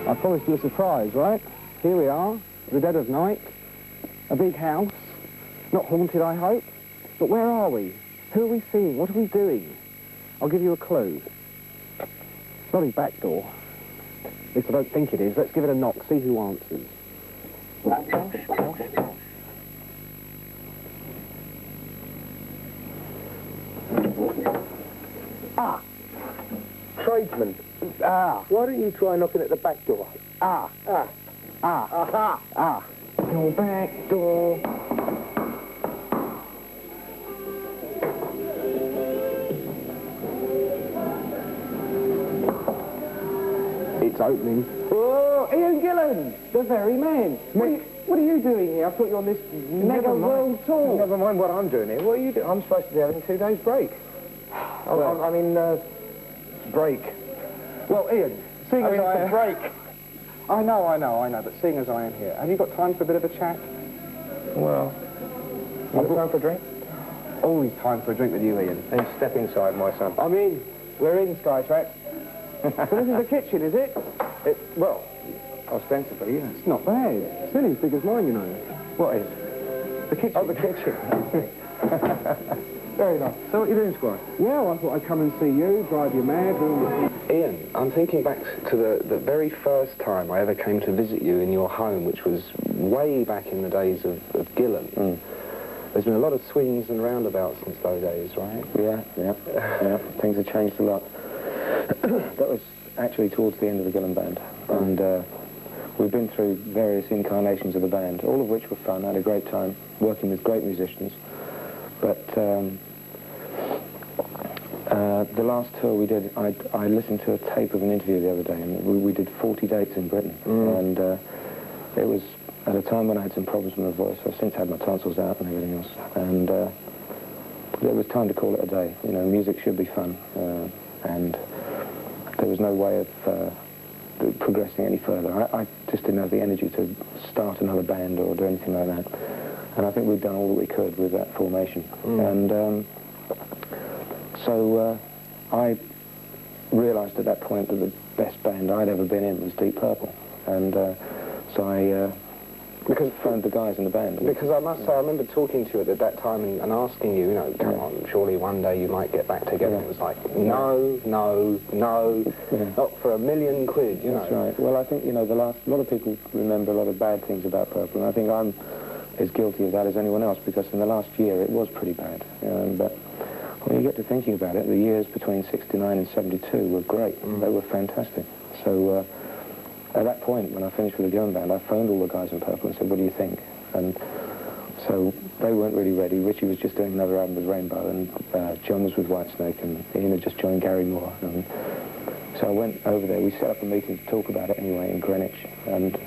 I promised you a surprise, right? Here we are, at the dead of night. A big house. Not haunted, I hope. But where are we? Who are we seeing? What are we doing? I'll give you a clue. It's not his back door. At least I don't think it is. Let's give it a knock, see who answers. Ah! Tradesman. Ah! Why don't you try knocking at the back door? Ah! Ah. Ah! Aha! Ah! Your back door. It's opening. Oh, Ian Gillan, the very man. What are you doing here? I thought you were on this mega world tour. Never mind what I'm doing here. What are you doing? I'm supposed to be having 2 days break. Well, I mean, break. Well, Ian, seeing as it's I a break. I know, but seeing as I am here, have you got time for a bit of a chat? Well, you got time for a drink? Always time for a drink with you, Ian. Then step inside, my son. I'm in. We're in, Skytrack. So this is the kitchen, is it? Well, ostensibly, yes. It's not bad. It's nearly as big as mine, you know. What is? The kitchen. Oh, the kitchen. Very nice. So what are you doing, Squire? Well, I thought I'd come and see you, drive you mad. Ian, I'm thinking back to the very first time I ever came to visit you in your home, which was way back in the days of Gillan. Mm. There's been a lot of swings and roundabouts since those days, right? Yeah. Things have changed a lot. That was actually towards the end of the Gillan band, and we've been through various incarnations of the band, all of which were fun. I had a great time working with great musicians, but the last tour we did, I listened to a tape of an interview the other day, and we did 40 dates in Britain, and it was at a time when I had some problems with my voice. I've since had my tonsils out and everything else, and it was time to call it a day. You know, music should be fun, and there was no way of progressing any further. I just didn't have the energy to start another band or do anything like that, and I think we'd done all that we could with that formation, and so I realised at that point that the best band I'd ever been in was Deep Purple, and so I phoned the guys in the band. Because I must say, I remember talking to you at that time and asking you, come on, surely one day you might get back together. Yeah. It was like, no, not for £1 million, you know. That's right. Well, I think, a lot of people remember a lot of bad things about Purple, and I think I'm as guilty of that as anyone else, because in the last year it was pretty bad. But when you get to thinking about it, the years between 69 and 72 were great. They were fantastic. So at that point, when I finished with the Gillan band, I phoned all the guys in Purple and said, what do you think? And so they weren't really ready. Richie was just doing another album with Rainbow, and John was with Whitesnake, and Ian had just joined Gary Moore. And so I went over there. We set up a meeting to talk about it anyway in Greenwich, and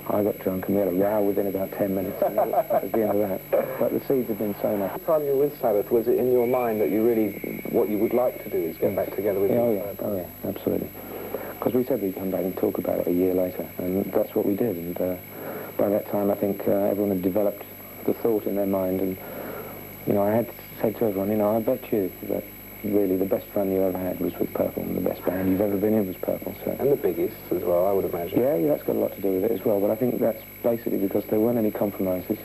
I got drunk, and we had a row within about 10 minutes. And that was the end of that. But the seeds had been sown up. The time you were with Sabbath, was it in your mind that you really, what you would like to do is get back together with Oh yeah, absolutely. Because we said we'd come back and talk about it a year later, and that's what we did. And by that time, I think everyone had developed the thought in their mind, and I had said to everyone, I bet you that really the best fun you ever had was with Purple, and the best band you've ever been in was Purple. So. And the biggest as well, I would imagine. Yeah, that's got a lot to do with it as well, but I think that's basically because there weren't any compromises.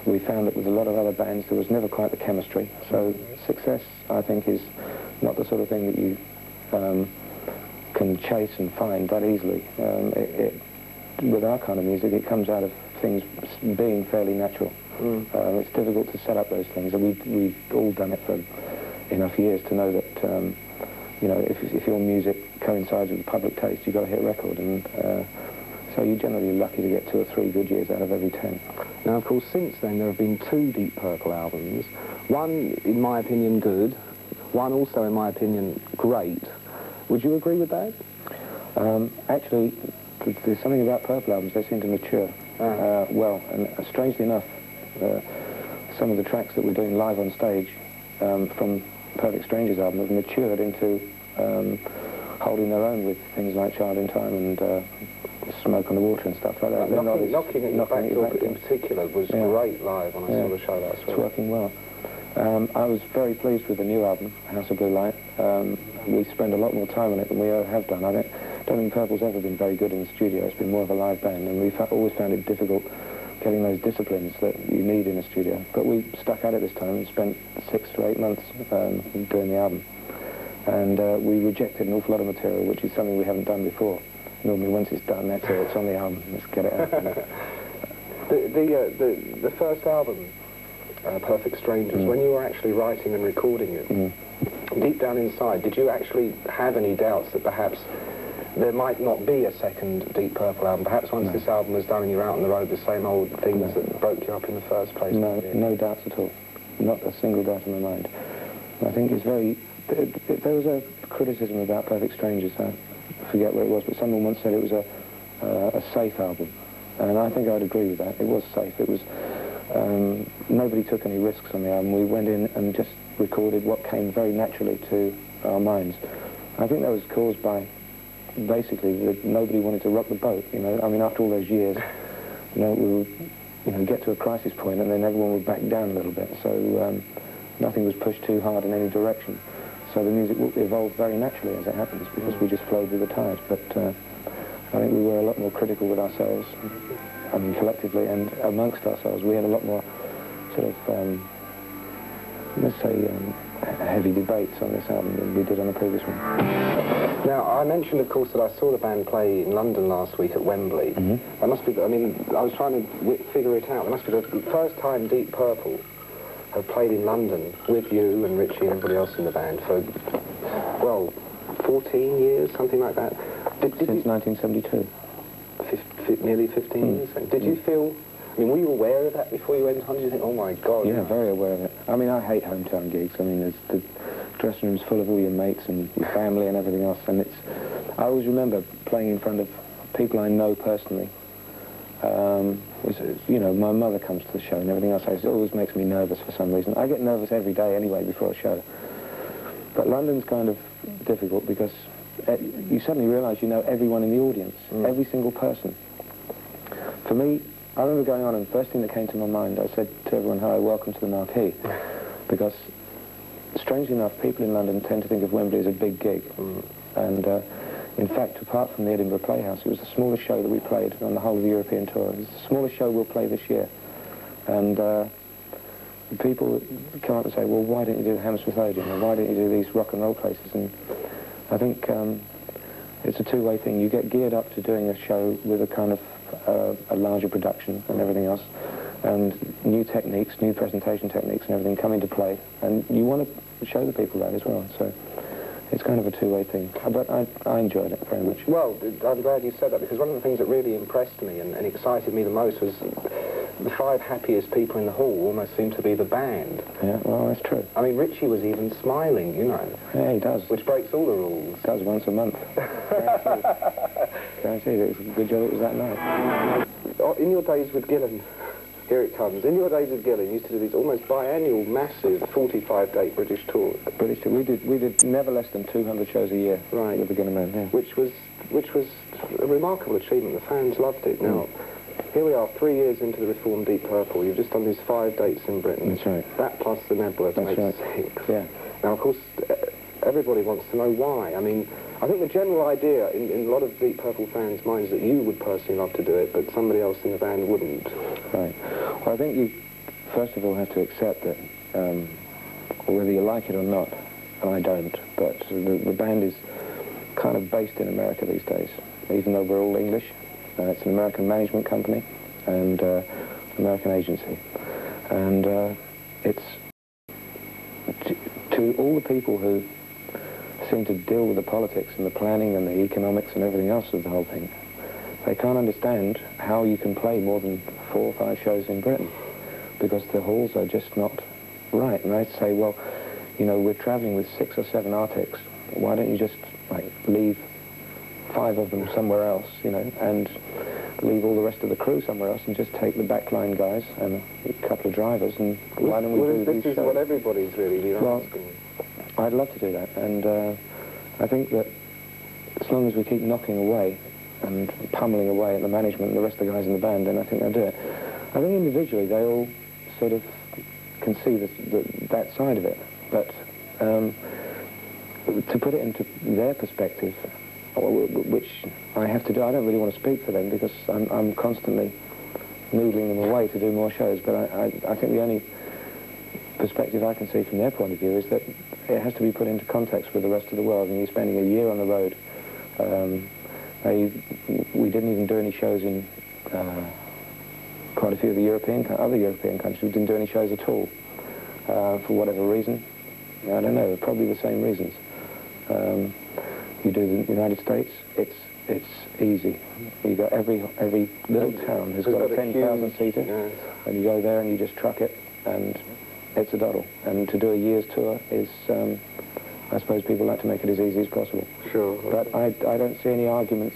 We found that with a lot of other bands there was never quite the chemistry, so success, I think, is not the sort of thing that you can chase and find that easily. With our kind of music, it comes out of things being fairly natural. It's difficult to set up those things, and we've all done it for enough years to know that if your music coincides with public taste, you've got to hit record, and so you're generally lucky to get 2 or 3 good years out of every 10. Now, of course, since then there have been 2 Deep Purple albums. One, in my opinion, good. One, also, in my opinion, great. Would you agree with that? Actually, there's something about Purple albums, they seem to mature well, and strangely enough, some of the tracks that we're doing live on stage from Perfect Strangers album have matured into holding their own with things like Child in Time and Smoke on the Water and stuff like that. Knocking at Your Back Door in particular was great live when I saw the show last week. It's working well. I was very pleased with the new album, House of Blue Light. We spend a lot more time on it than we ever have done. I think don't think Purple's ever been very good in the studio. It's been more of a live band, and we've always found it difficult getting those disciplines that you need in a studio. But we stuck at it this time and spent 6 to 8 months doing the album. And we rejected an awful lot of material, which is something we haven't done before. Normally, once it's done, that's it. It's on the album. Let's get it out. The first album, Perfect Strangers, when you were actually writing and recording it, deep down inside, did you actually have any doubts that perhaps there might not be a second Deep Purple album? Perhaps once this album was done and you're out on the road, the same old things that broke you up in the first place? No doubts at all. Not a single doubt in my mind. I think it's very... There was a criticism about Perfect Strangers. I forget what it was, but someone once said it was a safe album. And I think I'd agree with that. It was safe. It was... nobody took any risks on the album. We went in and just recorded what came very naturally to our minds. I think that was caused by, basically, that nobody wanted to rock the boat, you know. I mean, after all those years, we would, get to a crisis point and then everyone would back down a little bit. So nothing was pushed too hard in any direction. So the music evolved very naturally, as it happens, because we just flowed with the tide. But I think we were a lot more critical with ourselves, I mean, collectively and amongst ourselves. We had a lot more sort of, let's say, heavy debates on this album than we did on the previous one. Now, I mentioned, of course, that I saw the band play in London last week at Wembley. That must be, I mean, I was trying to figure it out. It must be the first time Deep Purple have played in London with you and Richie and everybody else in the band for, well, 14 years, something like that. Since 1972. Nearly 15 years. Did you feel, I mean, were you aware of that before you went on? Did you think, oh my God? Yeah, very aware of it. I mean, I hate hometown gigs. I mean, the dressing room's full of all your mates and your family and everything else, and it's... I always remember playing in front of people I know personally. My mother comes to the show and everything else. It always makes me nervous for some reason. I get nervous every day anyway before a show. But London's kind of difficult because you suddenly realise you know everyone in the audience, every single person. For me, I remember going on and the first thing that came to my mind, I said to everyone, "Hi, welcome to the Marquee." Because, strangely enough, people in London tend to think of Wembley as a big gig. And in fact, apart from the Edinburgh Playhouse, it was the smallest show that we played on the whole of the European tour. It was the smallest show we'll play this year. And people come up and say, well, why don't you do Hammersmith Odeon, or why don't you do these rock and roll places? And I think it's a two-way thing. You get geared up to doing a show with a kind of a larger production and everything else, and new techniques, new presentation techniques and everything come into play, and you want to show the people that as well. So it's kind of a two-way thing, but I enjoyed it very much. Well, I'm glad you said that, because one of the things that really impressed me and excited me the most was the 5 happiest people in the hall almost seemed to be the band. Yeah, well, that's true. I mean, Richie was even smiling, you know. Yeah, he does. Which breaks all the rules. Does once a month. Guaranteed. It was a good job it was that night. In your days with Gillan, here it comes. In your days with Gillan, you used to do these almost biannual, massive 45-date British tours. We did never less than 200 shows a year. Right. With the Gillan Band, yeah. Which was a remarkable achievement. The fans loved it. Now, here we are, 3 years into the reformed Deep Purple. You've just done these 5 dates in Britain. That's right. That plus the Nebula makes 6. Yeah. Now, of course, everybody wants to know why. I mean, I think the general idea in a lot of Deep Purple fans' minds is that you would personally love to do it, but somebody else in the band wouldn't. Right. Well, I think you, first of all, have to accept that, whether you like it or not, and I don't, but the band is kind of based in America these days, even though we're all English. It's an American management company and American agency. And it's to all the people who seem to deal with the politics and the planning and the economics and everything else of the whole thing, they can't understand how you can play more than 4 or 5 shows in Britain, because the halls are just not right. And they say, well, you know, we're travelling with 6 or 7 artists. Why don't you just, like, leave 5 of them somewhere else, you know, and leave all the rest of the crew somewhere else and just take the backline guys and a couple of drivers, and why don't we do these shows? This is what everybody's really been asking. I'd love to do that, and I think that as long as we keep knocking away and pummeling away at the management and the rest of the guys in the band, then I think they'll do it. I think individually they all sort of can see that side of it, but to put it into their perspective, which I have to do. I don't really want to speak for them because I'm constantly noodling them away to do more shows, but I think the only perspective I can see from their point of view is that it has to be put into context with the rest of the world, and you're spending a year on the road. We didn't even do any shows in quite a few of the other European countries. We didn't do any shows at all, for whatever reason. I don't know, probably the same reasons. You do the United States, it's easy. You got every little town has got a 10,000 seater, yes. And you go there and you just truck it, and it's a doddle. And to do a year's tour is, I suppose people like to make it as easy as possible. Sure. But I don't see any arguments.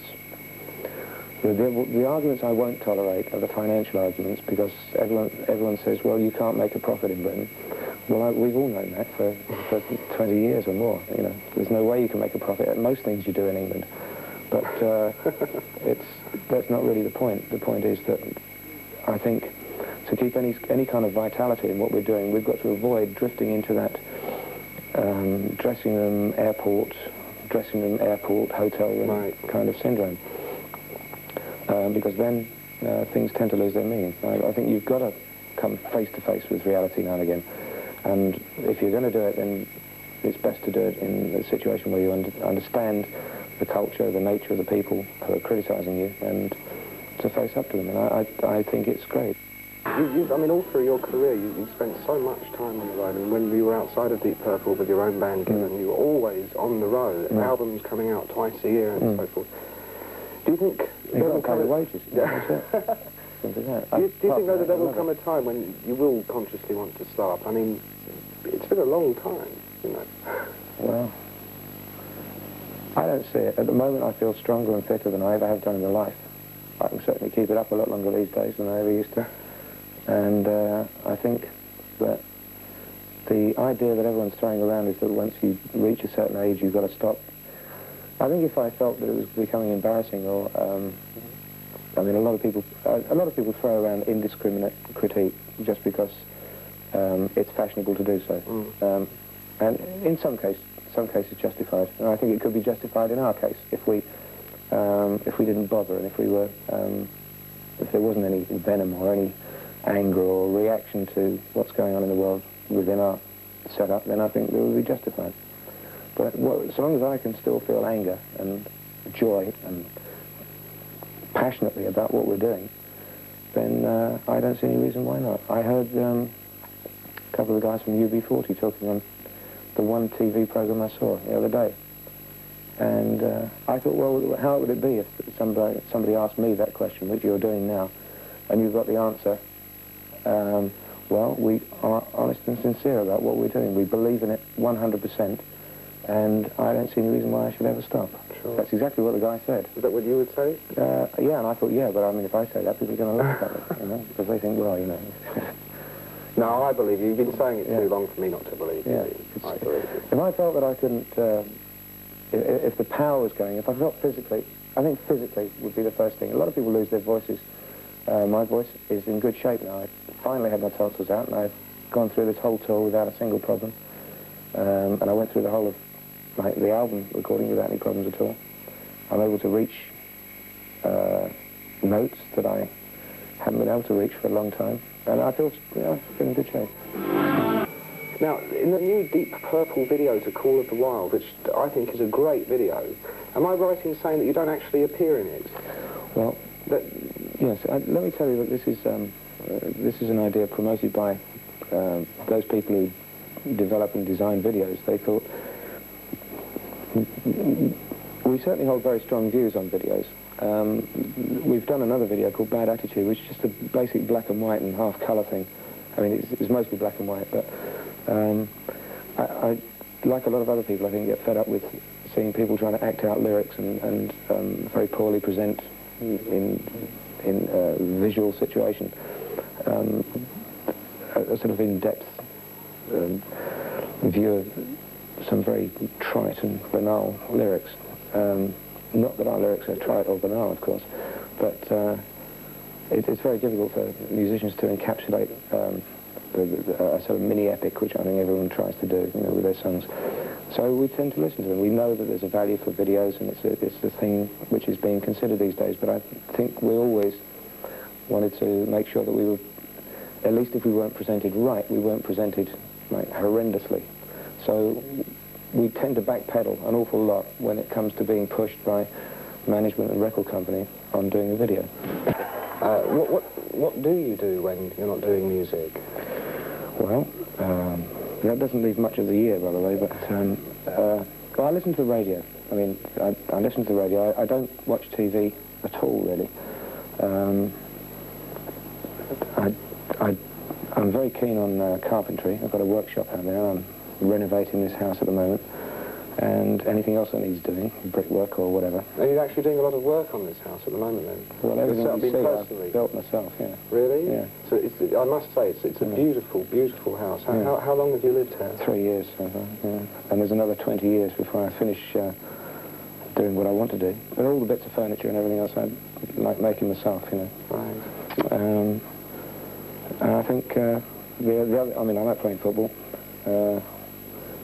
The arguments I won't tolerate are the financial arguments, because everyone says, well, you can't make a profit in Britain. Well, we've all known that for 20 years or more. You know, there's no way you can make a profit at most things you do in England. But that's not really the point. The point is that I think to keep any kind of vitality in what we're doing, we've got to avoid drifting into that dressing room, airport, hotel room right. kind of syndrome. Because then things tend to lose their meaning. I think you've got to come face to face with reality now and again. And if you're going to do it, then it's best to do it in a situation where you understand the culture, the nature of the people who are criticising you, and to face up to them. And I think it's great. I mean, all through your career, you've spent so much time on the road. And when you were outside of Deep Purple with your own band, Gillan, you were always on the road. Albums coming out twice a year and so forth. Do you think there will come wages? Yeah. Do you think though that there will come a time when you will consciously want to stop? I mean, it's been a long time, you know. Well, I don't see it. At the moment, I feel stronger and fitter than I ever have done in my life. I can certainly keep it up a lot longer these days than I ever used to. And I think that the idea that everyone's throwing around is that once you reach a certain age, you've got to stop. I think if I felt that it was becoming embarrassing, or I mean, a lot of people throw around indiscriminate critique just because it's fashionable to do so, and in some cases justified. And I think it could be justified in our case if we didn't bother, and if there wasn't any venom or any anger or reaction to what's going on in the world within our setup, then I think it would be justified. But so long as I can still feel anger and joy and passionately about what we're doing, then I don't see any reason why not. I heard a couple of the guys from UB40 talking on the one TV program I saw the other day. And I thought, well, how would it be if somebody asked me that question, which you're doing now, and you've got the answer? Well, we are honest and sincere about what we're doing. We believe in it 100%. And I don't see any reason why I should ever stop. Sure. That's exactly what the guy said. Is that what you would say? Yeah, and I thought, yeah, but I mean, if I say that, people are going to laugh at it, you know, because they think, well, you know. No, I believe you. You've been saying it too long for me not to believe you. Yeah, I believe you. If I felt that I couldn't, if the power was going, if I felt physically, I think physically would be the first thing. A lot of people lose their voices. My voice is in good shape now. I finally had my tonsils out, and I've gone through this whole tour without a single problem. And I went through the whole of the album recording without any problems at all. I'm able to reach notes that I haven't been able to reach for a long time, and I feel in good shape. Now, in the new Deep Purple video to Call of the Wild, which I think is a great video, am I right in saying that you don't actually appear in it? Well, yes. Let me tell you that this is an idea promoted by those people who develop and design videos. They thought, we certainly hold very strong views on videos. We've done another video called Bad Attitude, which is just a basic black and white and half colour thing. I mean, it's mostly black and white, but I, like a lot of other people, I think, get fed up with seeing people trying to act out lyrics and very poorly present in a visual situation a sort of in-depth view of some very trite and banal lyrics. Not that our lyrics are trite or banal, of course, but it's very difficult for musicians to encapsulate a sort of mini-epic, which I think everyone tries to do, with their songs. So we tend to listen to them. We know that there's a value for videos, and it's the thing which is being considered these days, but I think we always wanted to make sure that we were, at least if we weren't presented right, we weren't presented like horrendously. So we tend to backpedal an awful lot when it comes to being pushed by management and record company on doing a video. What do you do when you're not doing music? Well, that doesn't leave much of the year, by the way, but well, I listen to the radio. I mean, I listen to the radio. I don't watch TV at all, really. I'm very keen on carpentry. I've got a workshop out there. I'm renovating this house at the moment. And anything else that needs doing, brickwork or whatever. Are you actually doing a lot of work on this house at the moment, then? Well, everything you see, personally I've built myself, yeah. Really? Yeah. So I must say, it's a beautiful, beautiful house. How long have you lived here? 3 years, yeah. And there's another 20 years before I finish doing what I want to do. But all the bits of furniture and everything else, I like making myself, you know. Right. And I think the other, I mean, I like playing football.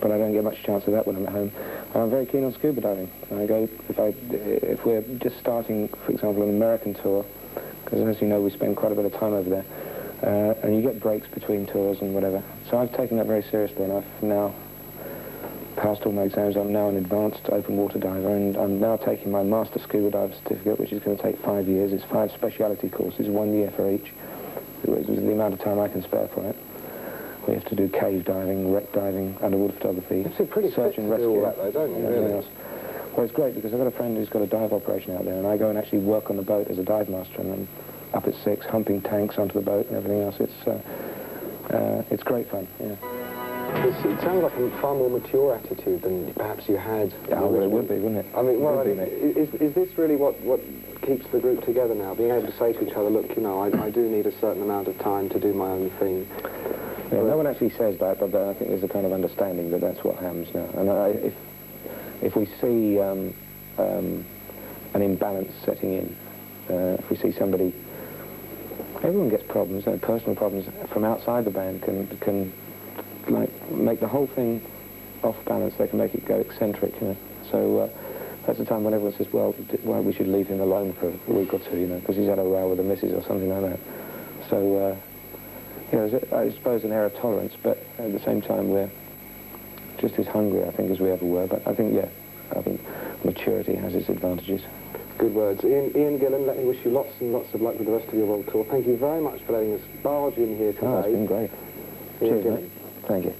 But I don't get much chance of that when I'm at home. And I'm very keen on scuba diving. I go, if we're just starting, for example, an American tour, because as you know, we spend quite a bit of time over there, and you get breaks between tours and whatever. So I've taken that very seriously, and I've now passed all my exams. I'm now an advanced open water diver, and I'm now taking my master scuba diver certificate, which is going to take 5 years. It's 5 speciality courses, 1 year for each. It was the amount of time I can spare for it. We have to do cave diving, wreck diving, underwater photography, search and rescue. Do all that, though, don't you, really? Else. Well, it's great because I've got a friend who's got a dive operation out there, and I go and actually work on the boat as a dive master, and I'm up at 6, humping tanks onto the boat and everything else. It's great fun, yeah. It sounds like a far more mature attitude than perhaps you had. Yeah, well, it would be, wouldn't it? I mean, well, is this really what keeps the group together now? Being able to say to each other, look, you know, I do need a certain amount of time to do my own thing. Yeah, no one actually says that, but I think there's a kind of understanding that that's what happens now. And if we see an imbalance setting in, if we see somebody, everyone gets problems, personal problems from outside the band can like make the whole thing off balance. They can make it go eccentric, you know. So that's the time when everyone says, well, we should leave him alone for a week or two, you know, because he's had a row with the missus or something like that. So. You know, I suppose an air of tolerance, but at the same time we're just as hungry, I think, as we ever were. But I think, yeah, I think maturity has its advantages. Good words. Ian Gillan, let me wish you lots and lots of luck with the rest of your world tour. Thank you very much for letting us barge in here today. Oh, it's been great. Cheers, mate. Thank you.